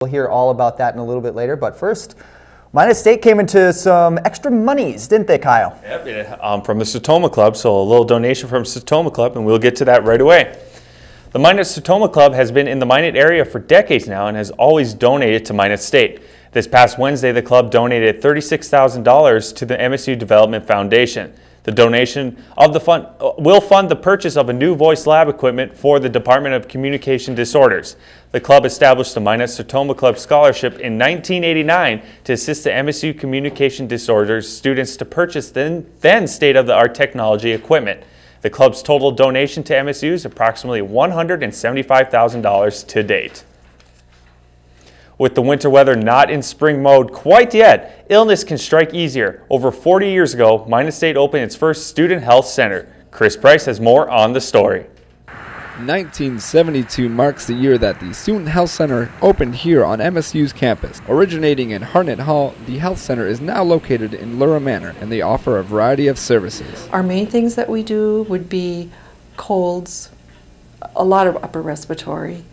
We'll hear all about that in a little bit later, but first, Minot State came into some extra monies, didn't they, Kyle? Yep, from the OMA Club, so a little donation from OMA Club, and we'll get to that right away. The Minot OMA Club has been in the Minot area for decades now and has always donated to Minot State. This past Wednesday, the club donated $36,000 to the MSU Development Foundation. The donation of the fund will fund the purchase of a new voice lab equipment for the Department of Communication Disorders. The club established the Minot OMA Club Scholarship in 1989 to assist the MSU Communication Disorders students to purchase then state-of-the-art technology equipment. The club's total donation to MSU is approximately $175,000 to date. With the winter weather not in spring mode quite yet, illness can strike easier. Over 40 years ago, Minot State opened its first student health center. Chris Price has more on the story. 1972 marks the year that the Student Health Center opened here on MSU's campus. Originating in Hartnett Hall, the health center is now located in Lura Manor, and they offer a variety of services. Our main things that we do would be colds, a lot of upper respiratory.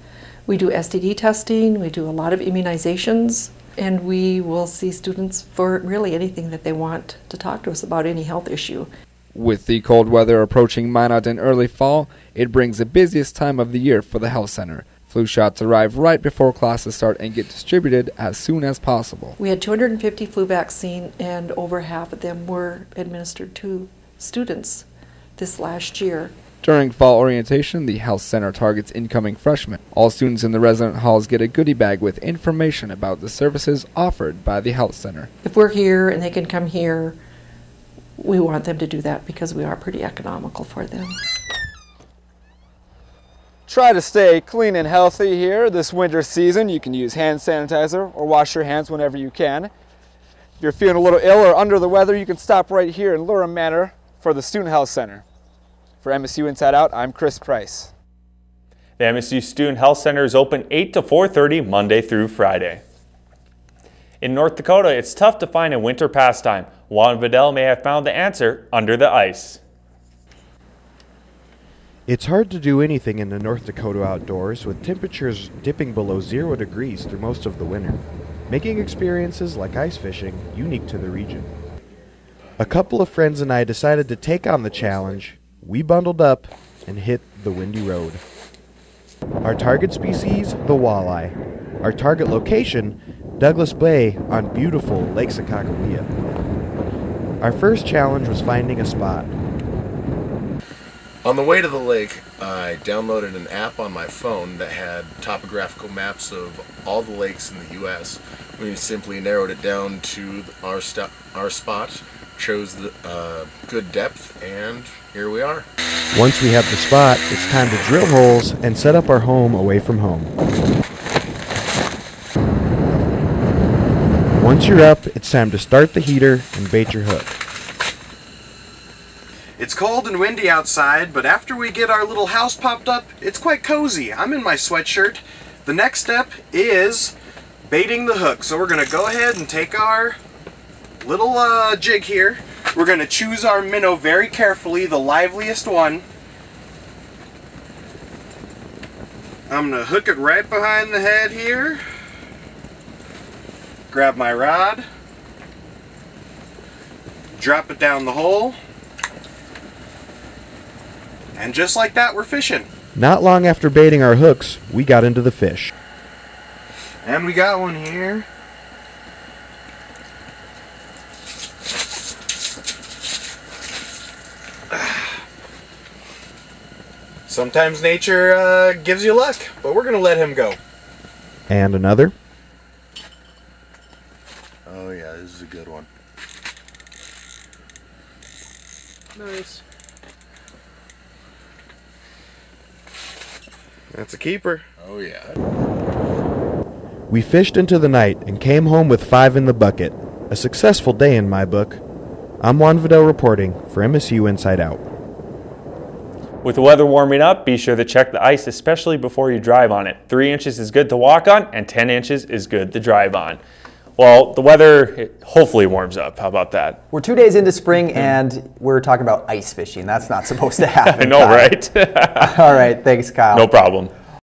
We do STD testing, we do a lot of immunizations, and we will see students for really anything that they want to talk to us about, any health issue. With the cold weather approaching Minot in early fall, it brings the busiest time of the year for the health center. Flu shots arrive right before classes start and get distributed as soon as possible. We had 250 flu vaccine, and over half of them were administered to students this last year. During fall orientation, the health center targets incoming freshmen. All students in the resident halls get a goodie bag with information about the services offered by the health center. If we're here and they can come here, we want them to do that because we are pretty economical for them. Try to stay clean and healthy here this winter season. You can use hand sanitizer or wash your hands whenever you can. If you're feeling a little ill or under the weather, you can stop right here in Lura Manor for the Student Health Center. For MSU Inside Out, I'm Chris Price. The MSU Student Health Center is open 8 to 4:30 Monday through Friday. In North Dakota, it's tough to find a winter pastime. Juan Vidal may have found the answer under the ice. It's hard to do anything in the North Dakota outdoors with temperatures dipping below 0 degrees through most of the winter, making experiences like ice fishing unique to the region. A couple of friends and I decided to take on the challenge. We bundled up and hit the windy road. Our target species, the walleye. Our target location, Douglas Bay on beautiful Lake Sakakawea. Our first challenge was finding a spot. On the way to the lake, I downloaded an app on my phone that had topographical maps of all the lakes in the U.S. We simply narrowed it down to our spot, chose the good depth, and here we are. Once we have the spot, it's time to drill holes and set up our home away from home. Once you're up, it's time to start the heater and bait your hook. It's cold and windy outside, but after we get our little house popped up, it's quite cozy. I'm in my sweatshirt. The next step is baiting the hook. So we're going to go ahead and take our little jig here. We're going to choose our minnow very carefully, the liveliest one. I'm going to hook it right behind the head here. Grab my rod. Drop it down the hole. And just like that, we're fishing. Not long after baiting our hooks, we got into the fish. And we got one here. Sometimes nature gives you luck, but we're going to let him go. And another. Oh yeah, this is a good one. Nice. That's a keeper. Oh yeah. We fished into the night and came home with 5 in the bucket. A successful day in my book. I'm Juan Vidal reporting for MSU Inside Out. With the weather warming up, be sure to check the ice, especially before you drive on it. 3 inches is good to walk on, and 10 inches is good to drive on. Well, the weather hopefully warms up. How about that? We're 2 days into spring, and we're talking about ice fishing. That's not supposed to happen. I know, Kyle. right? All right, thanks, Kyle. No problem.